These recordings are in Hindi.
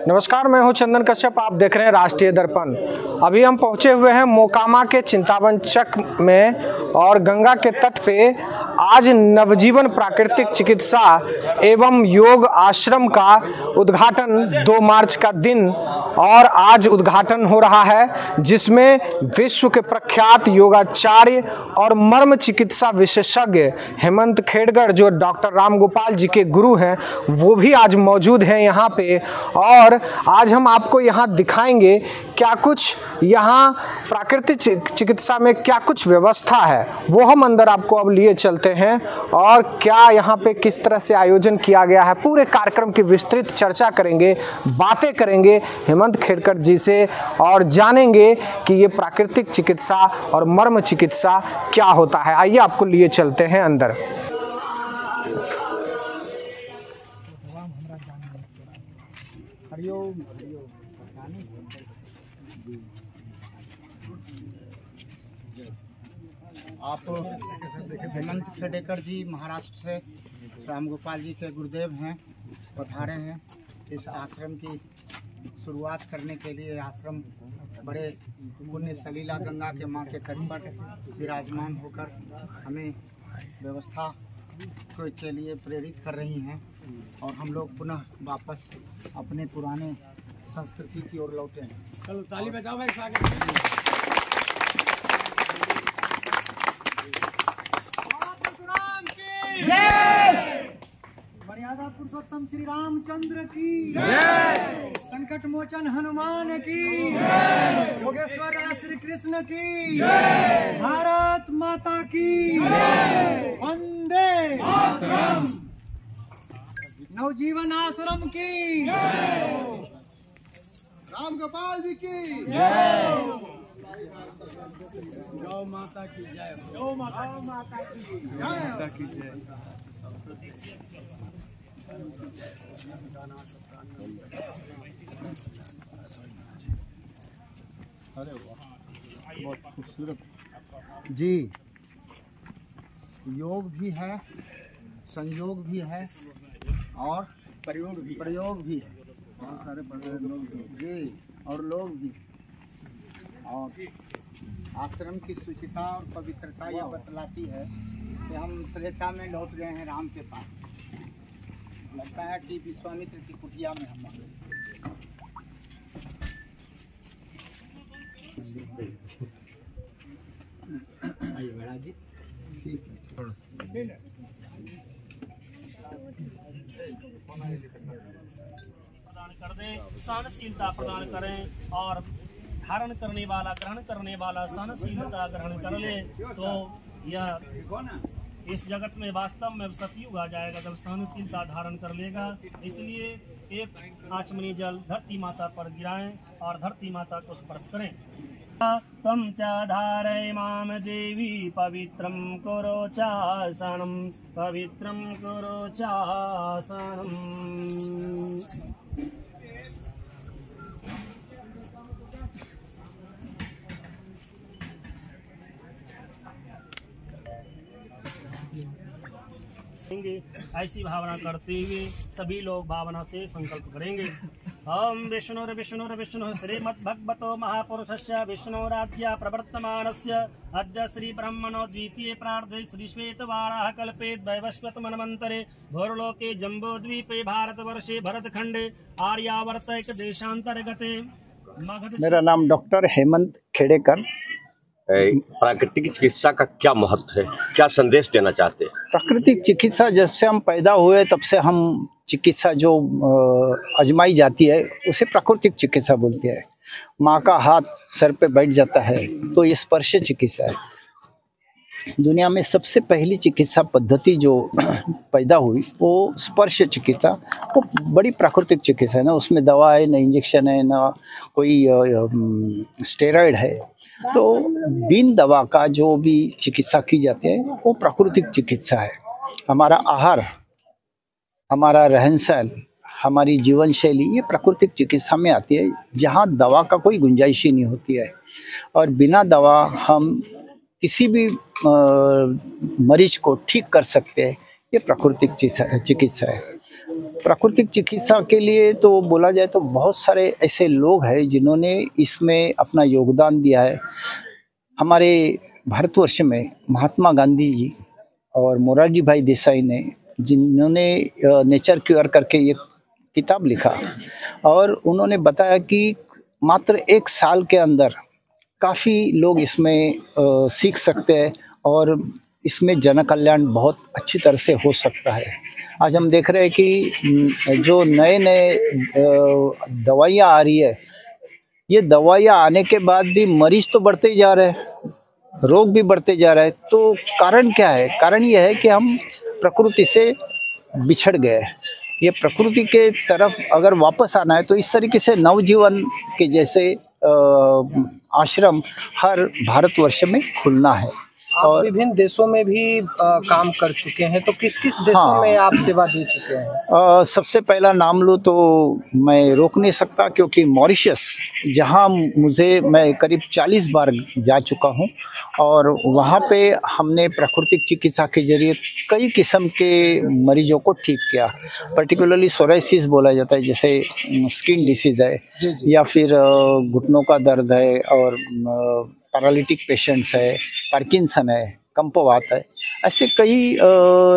नमस्कार, मैं हूं चंदन कश्यप। आप देख रहे हैं राष्ट्रीय दर्पण। अभी हम पहुंचे हुए हैं मोकामा के चिंतावन चक में और गंगा के तट पे आज नवजीवन प्राकृतिक चिकित्सा एवं योग आश्रम का उद्घाटन 2 मार्च का दिन और आज उद्घाटन हो रहा है, जिसमें विश्व के प्रख्यात योगाचार्य और मर्म चिकित्सा विशेषज्ञ हेमंत खेड़कर, जो डॉक्टर राम गोपाल जी के गुरु हैं, वो भी आज मौजूद हैं यहाँ पे। और आज हम आपको यहाँ दिखाएंगे क्या कुछ यहाँ प्राकृतिक चिकित्सा में क्या कुछ व्यवस्था है, वो हम अंदर आपको अब लिए चलते हैं और क्या यहाँ पे किस तरह से आयोजन किया गया है, पूरे कार्यक्रम की विस्तृत चर्चा करेंगे, बातें करेंगे हेमंत खेड़कर जी से और जानेंगे कि ये प्राकृतिक चिकित्सा और मर्म चिकित्सा क्या होता है। आइए आपको लिए चलते हैं अंदर। आप हेमंत खेड़कर जी महाराष्ट्र से राम गोपाल जी के गुरुदेव हैं, पधारे हैं इस आश्रम की शुरुआत करने के लिए। आश्रम बड़े पुण्य सलीला गंगा के माँ के तट पर विराजमान होकर हमें व्यवस्था के लिए प्रेरित कर रही हैं और हम लोग पुनः वापस अपने पुराने संस्कृति की ओर लौटे हैं। चलो ताली बजाओ भाई, स्वागत। मर्यादा पुरुषोत्तम श्री रामचंद्र की जय, संकट मोचन हनुमान की जय, योगेश्वर श्री कृष्ण की जय, भारत माता की जय, वंदे मातरम, नवजीवन आश्रम की जय, राम गोपाल जी की जय, गौ माता की जय, गौ माता की जय। अरे वाह, बहुत खूबसूरत जी। योग भी है, संयोग भी है और प्रयोग भी है। बहुत सारे बड़े लोग जी और लोग भी। और आश्रम की शुचिता और पवित्रता ये बतलाती है कि हम त्रेता में लौट गए हैं राम के पास। लगता है कि विश्वामित्र की कुटिया में हम आ गए। जी ठीक है, प्रदान कर दें, सहनशीलता प्रदान करें और धारण करने वाला, ग्रहण करने वाला सहनशीलता ग्रहण कर ले तो यह इस जगत में वास्तव में सतयुग आ जाएगा जब सहनशीलता धारण कर लेगा। इसलिए एक आचमनी जल धरती माता पर गिराएं और धरती माता को स्पर्श करें। त्वं च धारय मां देवी पवित्रं कुरु चासनं, पवित्रं कुरु चासनं। ऐसी भावना करते हुए सभी लोग भावना से संकल्प करेंगे। ओम विष्णु श्रीमद्भगवतो महापुरुषस्य विष्णुराज्ञा प्रवर्तमानस्य अद्य श्री ब्रह्मणो द्वितीय प्रार्थे श्री श्वेतवाराह कल्पेत वैवस्वत मनवंतरे भूर्लोके जम्बूद्वीपे भारतवर्षे भरतखंडे आर्यावर्तक देशांतर्गते। मेरा नाम डॉक्टर हेमंत खेड़कर। प्राकृतिक चिकित्सा का क्या महत्व है, क्या संदेश देना चाहते हैं? प्राकृतिक चिकित्सा, जब से हम पैदा हुए तब से हम चिकित्सा जो आजमाई जाती है उसे प्राकृतिक चिकित्सा बोलते हैं। माँ का हाथ सर पे बैठ जाता है तो ये स्पर्श चिकित्सा है। दुनिया में सबसे पहली चिकित्सा पद्धति जो पैदा हुई वो स्पर्श चिकित्सा, वो बड़ी प्राकृतिक चिकित्सा है ना। उसमें दवा है, ना इंजेक्शन है, ना कोई स्टेरॉइड है। तो बिन दवा का जो भी चिकित्सा की जाती है वो प्राकृतिक चिकित्सा है। हमारा आहार, हमारा रहन सहन, हमारी जीवन शैली ये प्राकृतिक चिकित्सा में आती है, जहाँ दवा का कोई गुंजाइश ही नहीं होती है। और बिना दवा हम किसी भी मरीज को ठीक कर सकते हैं, ये प्राकृतिक चिकित्सा है। प्राकृतिक चिकित्सा के लिए तो बोला जाए तो बहुत सारे ऐसे लोग हैं जिन्होंने इसमें अपना योगदान दिया है। हमारे भारतवर्ष में महात्मा गांधी जी और मोरारजी भाई देसाई ने, जिन्होंने नेचर क्योर करके ये किताब लिखा, और उन्होंने बताया कि मात्र 1 साल के अंदर काफ़ी लोग इसमें सीख सकते हैं और इसमें जन कल्याण बहुत अच्छी तरह से हो सकता है। आज हम देख रहे हैं कि जो नए दवाइयाँ आ रही है, ये दवाइयाँ आने के बाद भी मरीज तो बढ़ते ही जा रहे हैं, रोग भी बढ़ते जा रहे हैं। तो कारण क्या है? कारण ये है कि हम प्रकृति से बिछड़ गए। ये प्रकृति के तरफ अगर वापस आना है तो इस तरीके से नवजीवन के जैसे आश्रम हर भारतवर्ष में खुलना है। आप विभिन्न देशों में भी काम कर चुके हैं, तो किस किस देशों में आप सेवा दे चुके हैं? सबसे पहला नाम लूँ तो मैं रोक नहीं सकता, क्योंकि मॉरिशस, जहाँ मैं करीब 40 बार जा चुका हूँ, और वहाँ पे हमने प्राकृतिक चिकित्सा के जरिए कई किस्म के मरीजों को ठीक किया। पर्टिकुलरली सोराइसिस बोला जाता है, जैसे स्किन डिसीज़ है, या फिर घुटनों का दर्द है, और पैरालिटिक पेशेंट्स है, पार्किंसन है, कंपवात है, ऐसे कई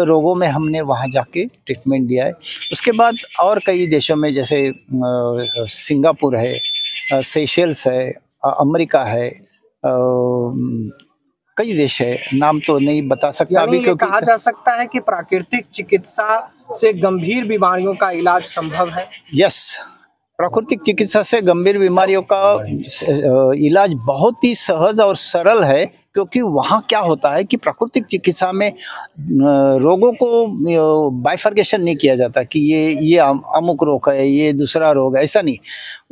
रोगों में हमने वहाँ जाके ट्रीटमेंट दिया है। उसके बाद और कई देशों में, जैसे सिंगापुर है, सेशेल्स है, अमेरिका है, कई देश है, नाम तो नहीं बता सकता अभी, क्योंकि कहा जा सकता है कि प्राकृतिक चिकित्सा से गंभीर बीमारियों का इलाज संभव है। यस, प्राकृतिक चिकित्सा से गंभीर बीमारियों का इलाज बहुत ही सहज और सरल है, क्योंकि वहाँ क्या होता है कि प्राकृतिक चिकित्सा में रोगों को बाइफर्केशन नहीं किया जाता कि ये अमुक रोग है, ये दूसरा रोग है, ऐसा नहीं।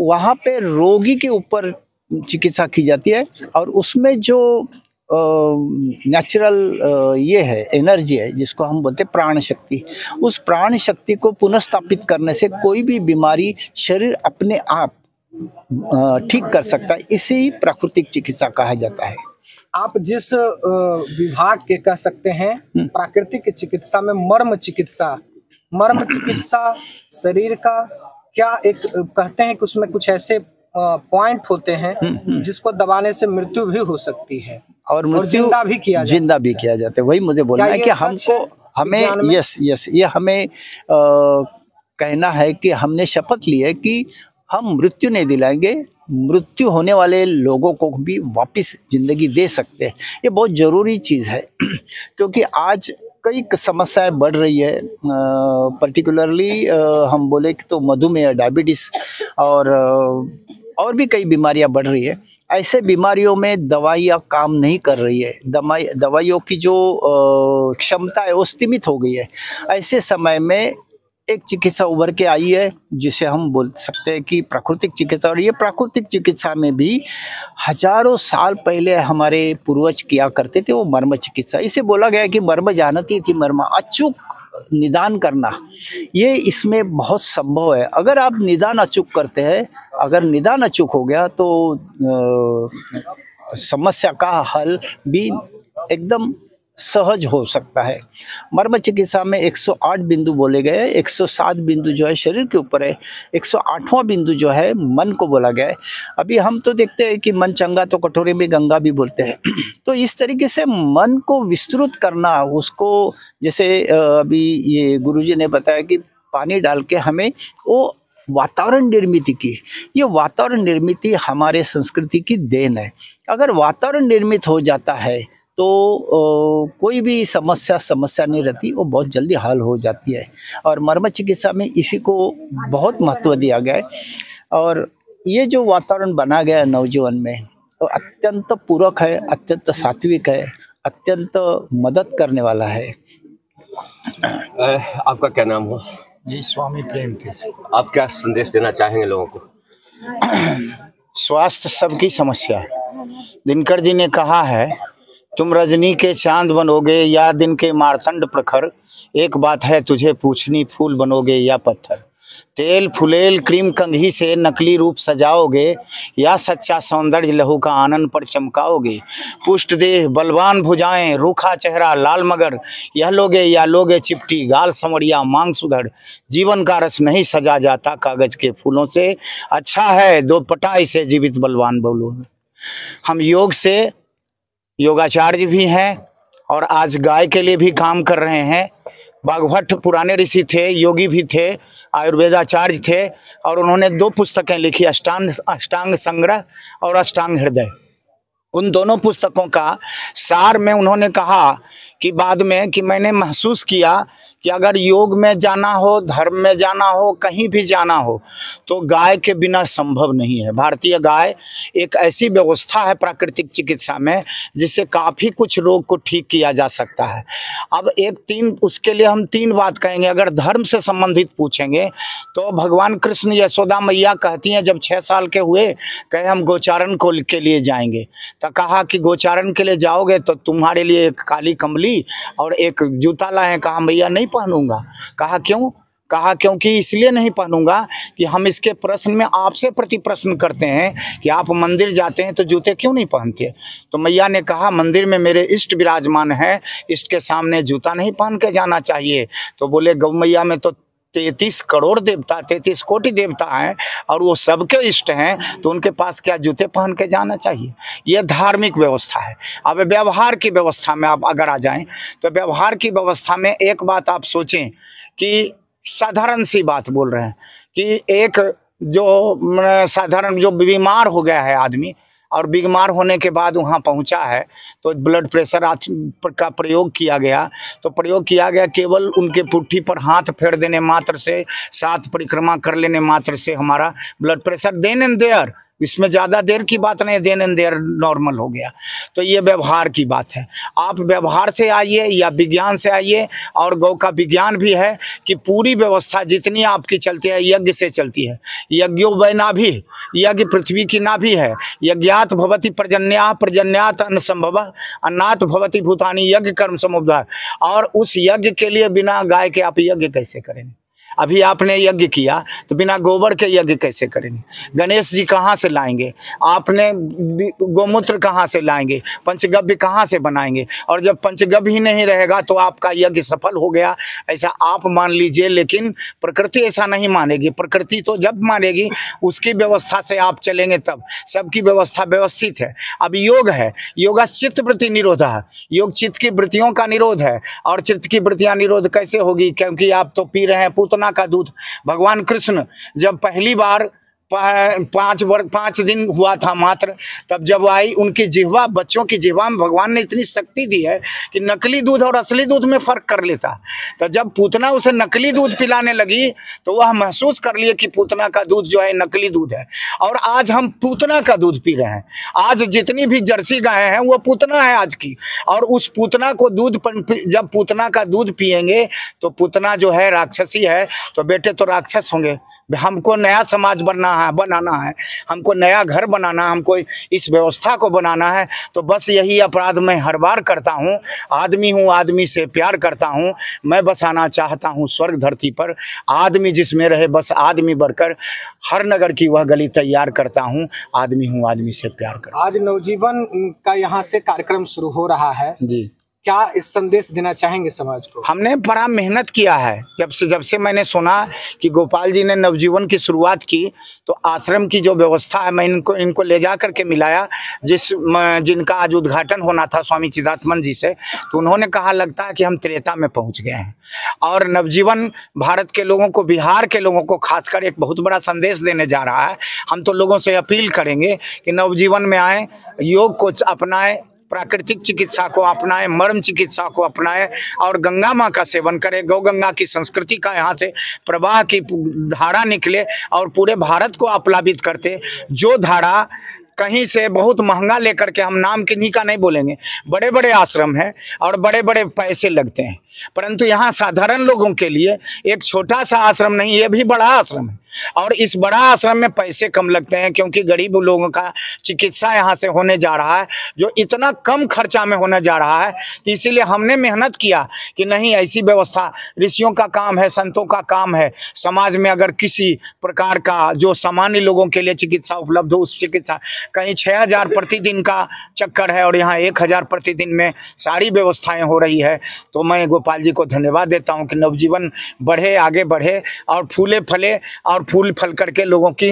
वहाँ पे रोगी के ऊपर चिकित्सा की जाती है, और उसमें जो नेचुरल ये है, एनर्जी है, जिसको हम बोलते हैं प्राण शक्ति, उस प्राण शक्ति को पुनर्स्थापित करने से कोई भी बीमारी शरीर अपने आप ठीक कर सकता है। इसे ही प्राकृतिक चिकित्सा कहा जाता है। आप जिस विभाग के कह सकते हैं प्राकृतिक चिकित्सा में मर्म चिकित्सा शरीर का क्या एक कहते हैं कि उसमें कुछ ऐसे पॉइंट होते हैं जिसको दबाने से मृत्यु भी हो सकती है, और जिंदा भी किया जाता है। वही मुझे बोलना है कि हमें ये हमें कहना है कि हमने शपथ ली है कि हम मृत्यु नहीं दिलाएंगे, मृत्यु होने वाले लोगों को भी वापस जिंदगी दे सकते हैं। ये बहुत ज़रूरी चीज़ है, क्योंकि आज कई समस्याएं बढ़ रही है। पर्टिकुलरली हम बोले कि तो मधुमेह, डायबिटीज़ और भी कई बीमारियां बढ़ रही है। ऐसे बीमारियों में दवाइयाँ काम नहीं कर रही है, दवाइयों की जो क्षमता है वो सीमित हो गई है। ऐसे समय में एक चिकित्सा उभर के आई है, जिसे हम बोल सकते हैं कि प्राकृतिक चिकित्सा। और ये प्राकृतिक चिकित्सा में भी हजारों साल पहले हमारे पूर्वज किया करते थे, वो मर्म चिकित्सा। इसे बोला गया कि मर्म जानती थी मर्म, अचूक निदान करना, ये इसमें बहुत संभव है। अगर आप निदान अचूक करते हैं, अगर निदान अचूक हो गया तो समस्या का हल भी एकदम सहज हो सकता है। मर्म चिकित्सा में 108 बिंदु बोले गए, 107 बिंदु जो है शरीर के ऊपर है, 108वां बिंदु जो है मन को बोला गया है। अभी हम तो देखते हैं कि मन चंगा तो कटोरे में गंगा भी बोलते हैं। तो इस तरीके से मन को विस्तृत करना, उसको जैसे अभी ये गुरुजी ने बताया कि पानी डाल के हमें वो वातावरण निर्मित की, ये वातावरण निर्मित हमारे संस्कृति की देन है। अगर वातावरण निर्मित हो जाता है तो कोई भी समस्या नहीं रहती, वो बहुत जल्दी हल हो जाती है। और मर्म चिकित्सा में इसी को बहुत महत्व दिया गया है। और ये जो वातावरण बना गया है नवजीवन में, तो अत्यंत पूरक है, अत्यंत सात्विक है, अत्यंत मदद करने वाला है। आपका क्या नाम हो? जी, स्वामी प्रेम केस। आप क्या संदेश देना चाहेंगे लोगों को? स्वास्थ्य सबकी समस्या है। दिनकर जी ने कहा है, तुम रजनी के चांद बनोगे या दिन के मारतंड प्रखर, एक बात है तुझे पूछनी, फूल बनोगे या पत्थर। तेल फुलेल क्रीम कंघी से नकली रूप सजाओगे, या सच्चा सौंदर्य लहू का आनंद पर चमकाओगे। पुष्ट देह बलवान भुजाएं रूखा चेहरा लाल मगर, यह लोगे या लोगे चिपटी गाल संवरिया मांग सुधड़। जीवन का रस नहीं सजा जाता कागज के फूलों से, अच्छा है दो पटाई से जीवित बलवान बोलो। हम योग से योगाचार्य भी हैं और आज गाय के लिए भी काम कर रहे हैं। बागभट्ट पुराने ऋषि थे, योगी भी थे, आयुर्वेदाचार्य थे और उन्होंने 2 पुस्तकें लिखी, अष्टांग संग्रह और अष्टांग हृदय। उन दोनों पुस्तकों का सार में उन्होंने कहा कि बाद में कि मैंने महसूस किया कि अगर योग में जाना हो, धर्म में जाना हो, कहीं भी जाना हो तो गाय के बिना संभव नहीं है। भारतीय गाय एक ऐसी व्यवस्था है प्राकृतिक चिकित्सा में जिससे काफ़ी कुछ रोग को ठीक किया जा सकता है। अब उसके लिए हम 3 बात कहेंगे। अगर धर्म से संबंधित पूछेंगे तो भगवान कृष्ण यशोदा मैया कहती हैं जब 6 साल के हुए, कहे हम गोचारण के लिए जाएंगे, तो कहा कि गोचारण के लिए जाओगे तो तुम्हारे लिए एक काली कमली और एक जूता लाए। कहा मैया नहीं पहनूंगा। कहा क्यों? कहा क्योंकि इसलिए नहीं पहनूंगा कि हम इसके प्रश्न में आपसे प्रति प्रश्न करते हैं कि आप मंदिर जाते हैं तो जूते क्यों नहीं पहनते। तो मैया ने कहा मंदिर में मेरे इष्ट विराजमान है, इष्ट के सामने जूता नहीं पहन के जाना चाहिए। तो बोले गौ मैया में तो 33 करोड़ देवता, 33 कोटि देवता हैं और वो सबके इष्ट हैं, तो उनके पास क्या जूते पहन के जाना चाहिए। ये धार्मिक व्यवस्था है। अब व्यवहार की व्यवस्था में आप अगर आ जाएं तो व्यवहार की व्यवस्था में एक बात आप सोचें कि साधारण सी बात बोल रहे हैं कि एक जो साधारण जो बीमार हो गया है आदमी और बीमार होने के बाद वहाँ पहुँचा है तो ब्लड प्रेशर का प्रयोग किया गया। तो प्रयोग किया गया केवल उनके पुट्ठी पर हाथ फेर देने मात्र से, 7 परिक्रमा कर लेने मात्र से हमारा blood pressure then and there, इसमें ज़्यादा देर की बात नहीं, देन एंड देयर नॉर्मल हो गया। तो ये व्यवहार की बात है। आप व्यवहार से आइए या विज्ञान से आइए। और गौ का विज्ञान भी है कि पूरी व्यवस्था जितनी आपकी चलती है यज्ञ से चलती है। यज्ञो वै नाभि, यज्ञ पृथ्वी की नाभि है। यज्ञात भवति पर्जन्या, पर्जन्यात अन्न संभव, अन्नात भवति भूतानि, यज्ञ कर्म समुद्धार। और उस यज्ञ के लिए बिना गाय के आप यज्ञ कैसे करेंगे? अभी आपने यज्ञ किया तो बिना गोबर के यज्ञ कैसे करेंगे? गणेश जी कहाँ से लाएंगे? आपने गोमूत्र कहाँ से लाएंगे? पंचगव्य कहाँ से बनाएंगे? और जब पंचगव्य ही नहीं रहेगा तो आपका यज्ञ सफल हो गया ऐसा आप मान लीजिए, लेकिन प्रकृति ऐसा नहीं मानेगी। प्रकृति तो जब मानेगी उसकी व्यवस्था से आप चलेंगे तब। सबकी व्यवस्था व्यवस्थित है। अब योग है, योग चित्त वृत्ति निरोध है। योग चित्त की वृत्तियों का निरोध है। और चित्त की वृत्तियां निरोध कैसे होगी? क्योंकि आप तो पी रहे हैं पूतना का दूध। भगवान कृष्ण जब पहली बार 5 दिन हुआ था मात्र, तब जब आई उनकी जिह्वा, बच्चों की जिह्वा में भगवान ने इतनी शक्ति दी है कि नकली दूध और असली दूध में फर्क कर लेता। तो जब पूतना उसे नकली दूध पिलाने लगी तो वह महसूस कर लिए कि पूतना का दूध जो है नकली दूध है। और आज हम पूतना का दूध पी रहे हैं। आज जितनी भी जर्सी गायें हैं वो पूतना है आज की। और उस पूतना को जब पूतना का दूध पिएंगे तो पूतना जो है राक्षसी है, तो बेटे तो राक्षस होंगे। हमको नया समाज बनाना है, हमको नया घर बनाना, हमको इस व्यवस्था को बनाना है। तो बस यही अपराध मैं हर बार करता हूँ। आदमी हूँ, आदमी से प्यार करता हूँ। मैं बसाना चाहता हूँ स्वर्ग धरती पर। आदमी जिसमें रहे बस आदमी बनकर हर नगर की वह गली तैयार करता हूँ। आदमी हूँ, आदमी से प्यार करता हूँ। आज नवजीवन का यहाँ से कार्यक्रम शुरू हो रहा है जी, क्या इस संदेश देना चाहेंगे समाज को? हमने बड़ा मेहनत किया है। जब से मैंने सुना कि गोपाल जी ने नवजीवन की शुरुआत की तो आश्रम की जो व्यवस्था है मैं इनको ले जा करके मिलाया। जिनका आज उद्घाटन होना था स्वामी चिदात्मन जी से, तो उन्होंने कहा लगता है कि हम त्रेता में पहुंच गए हैं। और नवजीवन भारत के लोगों को, बिहार के लोगों को खासकर एक बहुत बड़ा संदेश देने जा रहा है। हम तो लोगों से अपील करेंगे कि नवजीवन में आए, योग को अपनाएं, प्राकृतिक चिकित्सा को अपनाएं, मर्म चिकित्सा को अपनाएं और गंगा माँ का सेवन करें। गौ गंगा की संस्कृति का यहाँ से प्रवाह की धारा निकले और पूरे भारत को आप्लावित करते। जो धारा कहीं से बहुत महंगा लेकर के, हम नाम किन्हीं का नहीं बोलेंगे, बड़े बड़े आश्रम हैं और बड़े बड़े पैसे लगते हैं। परंतु यहाँ साधारण लोगों के लिए एक छोटा सा आश्रम नहीं, ये भी बड़ा आश्रम है। और इस बड़ा आश्रम में पैसे कम लगते हैं, क्योंकि गरीब लोगों का चिकित्सा यहाँ से होने जा रहा है, जो इतना कम खर्चा में होने जा रहा है। तो इसीलिए हमने मेहनत किया कि नहीं, ऐसी व्यवस्था ऋषियों का काम है, संतों का काम है। समाज में अगर किसी प्रकार का जो सामान्य लोगों के लिए चिकित्सा उपलब्ध हो, उस चिकित्सा कहीं 6000 प्रतिदिन का चक्कर है और यहाँ 1000 प्रतिदिन में सारी व्यवस्थाएं हो रही है। तो मैं गोपाल जी को धन्यवाद देता हूँ कि नवजीवन बढ़े, आगे बढ़े और फूले फले और फूल फल करके लोगों की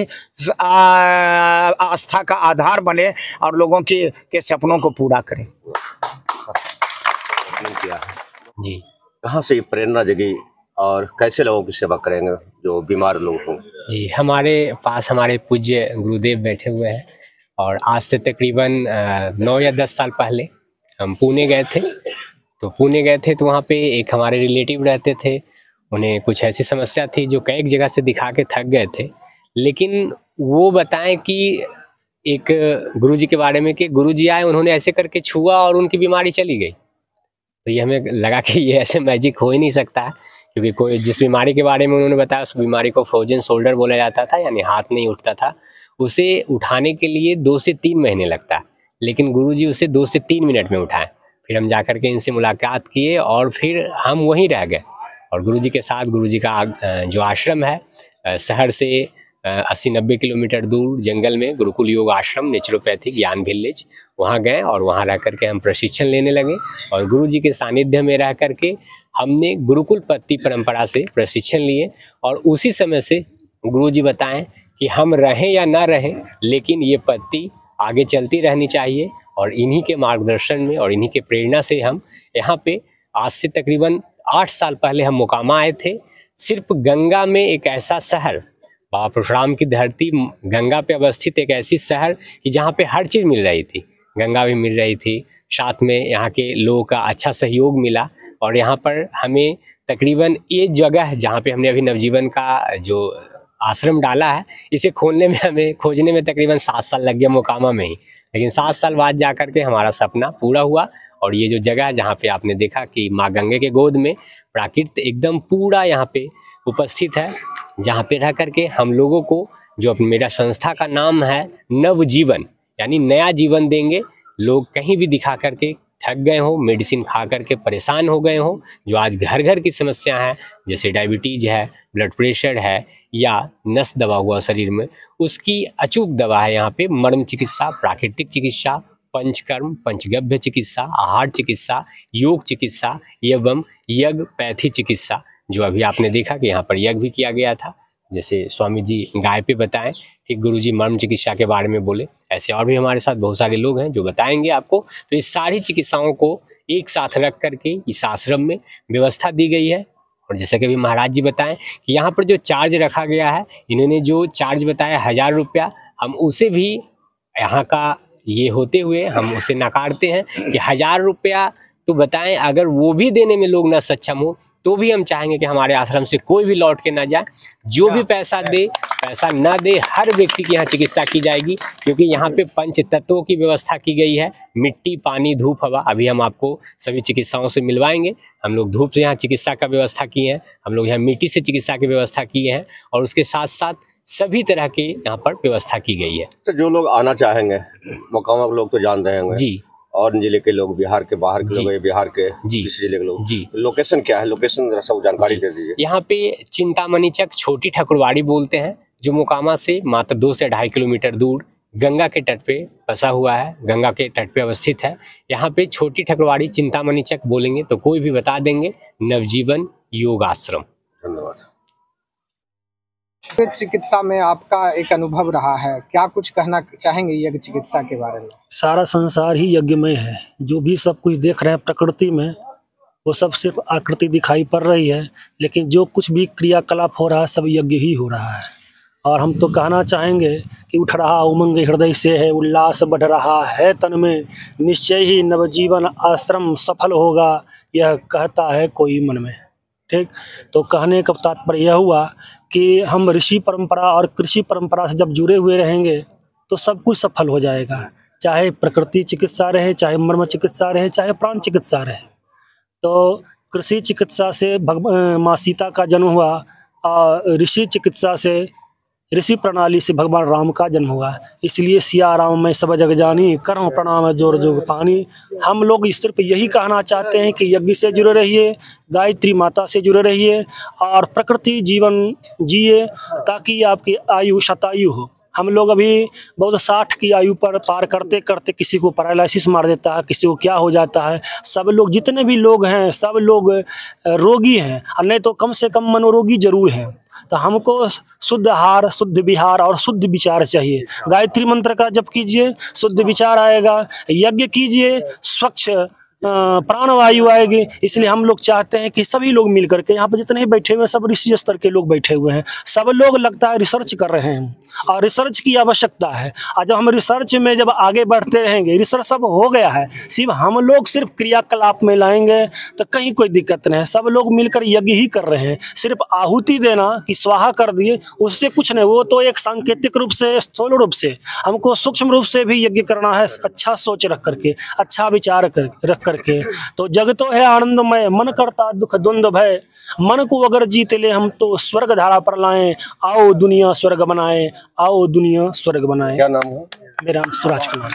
आस्था का आधार बने और लोगों के सपनों को पूरा करें। जी, कहाँ से ये प्रेरणा जगी और कैसे लोगों की सेवा करेंगे जो बीमार लोग हों? जी, हमारे पास हमारे पूज्य गुरुदेव बैठे हुए हैं और आज से तकरीबन 9 या 10 साल पहले हम पुणे गए थे। तो पुणे गए थे तो वहाँ पे एक हमारे रिलेटिव रहते थे, उन्हें कुछ ऐसी समस्या थी जो कई जगह से दिखा के थक गए थे। लेकिन वो बताएं कि एक गुरुजी के बारे में कि गुरुजी आए, उन्होंने ऐसे करके छुआ और उनकी बीमारी चली गई। तो ये हमें लगा कि ये ऐसे मैजिक हो ही नहीं सकता है, क्योंकि कोई जिस बीमारी के बारे में उन्होंने बताया उस बीमारी को फ्रोजन शोल्डर बोला जाता था, यानी हाथ नहीं उठता था। उसे उठाने के लिए 2 से 3 महीने लगता, लेकिन गुरुजी उसे 2 से 3 मिनट में उठाए। फिर हम जाकर के इनसे मुलाकात किए और फिर हम वहीं रह गए और गुरुजी के साथ, गुरुजी का जो आश्रम है शहर से 80-90 किलोमीटर दूर जंगल में गुरुकुल योग आश्रम नेचुरोपैथिक ज्ञान विलेज, वहाँ गए और वहाँ रह करके हम प्रशिक्षण लेने लगे। और गुरुजी के सानिध्य में रह करके हमने गुरुकुल पद्धति परंपरा से प्रशिक्षण लिए और उसी समय से गुरुजी बताएं कि हम रहें या ना रहें, लेकिन ये पद्धति आगे चलती रहनी चाहिए। और इन्हीं के मार्गदर्शन में और इन्हीं के प्रेरणा से हम यहाँ पे आज से तकरीबन 8 साल पहले हम मोकामा आए थे। सिर्फ गंगा में एक ऐसा शहर, बाबा परशुराम की धरती गंगा पे अवस्थित एक ऐसी शहर कि जहाँ पे हर चीज़ मिल रही थी, गंगा भी मिल रही थी, साथ में यहाँ के लोगों का अच्छा सहयोग मिला। और यहाँ पर हमें तकरीबन ये जगह जहाँ पे हमने अभी नवजीवन का जो आश्रम डाला है, इसे खोलने में हमें खोजने में तकरीबन 7 साल लग गया मोकामा में ही, लेकिन 7 साल बाद जा कर के हमारा सपना पूरा हुआ। और ये जो जगह जहाँ पे आपने देखा कि माँ गंगे के गोद में प्राकृत एकदम पूरा यहाँ पे उपस्थित है, जहाँ पे रह करके हम लोगों को, जो मेरा संस्था का नाम है नवजीवन, यानी नया जीवन देंगे। लोग कहीं भी दिखा करके थक गए हो, मेडिसिन खा करके परेशान हो गए हो, जो आज घर घर की समस्या है, जैसे डायबिटीज है, ब्लड प्रेशर है या नस दबा हुआ शरीर में, उसकी अचूक दवा है यहाँ पे मर्म चिकित्सा, प्राकृतिक चिकित्सा, पंचकर्म, पंचगव्य चिकित्सा, आहार चिकित्सा, योग चिकित्सा एवं यज्ञ पैथी चिकित्सा। जो अभी आपने देखा कि यहाँ पर यज्ञ भी किया गया था, जैसे स्वामी जी गाय पे बताएं, ठीक गुरुजी मर्म चिकित्सा के बारे में बोले, ऐसे और भी हमारे साथ बहुत सारे लोग हैं जो बताएंगे आपको। तो इस सारी चिकित्साओं को एक साथ रख करके इस आश्रम में व्यवस्था दी गई है। और जैसे कि अभी महाराज जी बताएं कि यहाँ पर जो चार्ज रखा गया है, इन्होंने जो चार्ज बताया 1000 रुपया, हम उसे भी यहाँ का ये होते हुए हम उसे नकारते हैं कि 1000 रुपया तो बताएं, अगर वो भी देने में लोग ना सक्षम हो तो भी हम चाहेंगे कि हमारे आश्रम से कोई भी लौट के ना जाए। जो भी पैसा दे, पैसा ना दे, हर व्यक्ति की यहाँ चिकित्सा की जाएगी, क्योंकि यहाँ पे पंच तत्वों की व्यवस्था की गई है, मिट्टी, पानी, धूप, हवा। अभी हम आपको सभी चिकित्साओं से मिलवाएंगे। हम लोग धूप से यहाँ चिकित्सा का व्यवस्था किए हैं, हम लोग यहाँ मिट्टी से चिकित्सा की व्यवस्था किए हैं और उसके साथ साथ सभी तरह के यहाँ पर व्यवस्था की गई है। तो जो लोग आना चाहेंगे, मोकामा के लोग तो जान रहे होंगे जी, और जिले के लोग, बिहार के बाहर के लोग, बिहार के जी, किसी जिले के लोग, जी, लोकेशन क्या है? लोकेशन जरा सब जानकारी दे दीजिए। यहाँ पे चिंतामणि चक छोटी ठकुरवाड़ी बोलते हैं, जो मोकामा से मात्र 2 से 2.5 किलोमीटर दूर गंगा के तट पे बसा हुआ है, गंगा के तट पे अवस्थित है। यहाँ पे छोटी ठकुरवाड़ी चिंतामणि चक बोलेंगे तो कोई भी बता देंगे, नवजीवन योग आश्रम। धन्यवाद। चिकित्सा में आपका एक अनुभव रहा है, क्या कुछ कहना चाहेंगे यज्ञ चिकित्सा के बारे में? सारा संसार ही यज्ञमय है। जो भी सब कुछ देख रहे हैं प्रकृति में, वो सब सिर्फ आकृति दिखाई पड़ रही है, लेकिन जो कुछ भी क्रियाकलाप हो रहा है सब यज्ञ ही हो रहा है। और हम तो कहना चाहेंगे कि उठ रहा उमंग हृदय से है, उल्लास बढ़ रहा है तन में, निश्चय ही नवजीवन आश्रम सफल होगा, यह कहता है कोई मन में। ठीक, तो कहने का तात्पर्य यह हुआ कि हम ऋषि परंपरा और कृषि परंपरा से जब जुड़े हुए रहेंगे तो सब कुछ सफल हो जाएगा, चाहे प्रकृति चिकित्सा रहे, चाहे मर्म चिकित्सा रहे, चाहे प्राण चिकित्सा रहे। तो कृषि चिकित्सा से माँ सीता का जन्म हुआ और ऋषि चिकित्सा से ऋषि प्रणाली से भगवान राम का जन्म हुआ। इसलिए सिया राम में सब जग जानी, करम प्रणाम जोर जोग पानी। हम लोग सिर्फ यही कहना चाहते हैं कि यज्ञ से जुड़े रहिए, गायत्री माता से जुड़े रहिए और प्रकृति जीवन जिए ताकि आपकी आयु शतायु हो। हम लोग अभी बहुत 60 की आयु पर पार करते करते किसी को पैरालिसिस मार देता है, किसी को क्या हो जाता है। सब लोग जितने भी लोग हैं सब लोग रोगी हैं, और नहीं तो कम से कम मनोरोगी जरूर हैं। तो हमको शुद्ध आहार, शुद्ध विहार और शुद्ध विचार चाहिए। गायत्री मंत्र का जप कीजिए, शुद्ध विचार आएगा। यज्ञ कीजिए, स्वच्छ प्राणवायु आएगी। इसलिए हम लोग चाहते हैं कि सभी लोग मिल करके, यहाँ पर जितने बैठे हुए हैं सब ऋषि स्तर के लोग बैठे हुए हैं, सब लोग लगता है रिसर्च कर रहे हैं और रिसर्च की आवश्यकता है। और जब हम रिसर्च में जब आगे बढ़ते रहेंगे, रिसर्च सब हो गया है, सिर्फ हम लोग सिर्फ क्रियाकलाप में लाएंगे तो कहीं कोई दिक्कत नहीं है। सब लोग मिलकर यज्ञ ही कर रहे हैं। सिर्फ आहुति देना कि स्वाहा कर दिए, उससे कुछ नहीं। वो तो एक सांकेतिक रूप से, स्थूल रूप से, हमको सूक्ष्म रूप से भी यज्ञ करना है, अच्छा सोच रख करके, अच्छा विचार रख करके। तो जग तो है आनंदमय, मन करता दुख द्वंद्व भय, मन को अगर जीत ले हम तो स्वर्ग धारा पर लाएं। आओ दुनिया स्वर्ग बनाए, आओ दुनिया स्वर्ग बनाए। क्या नाम है? मेरा नाम सूरज कुमार।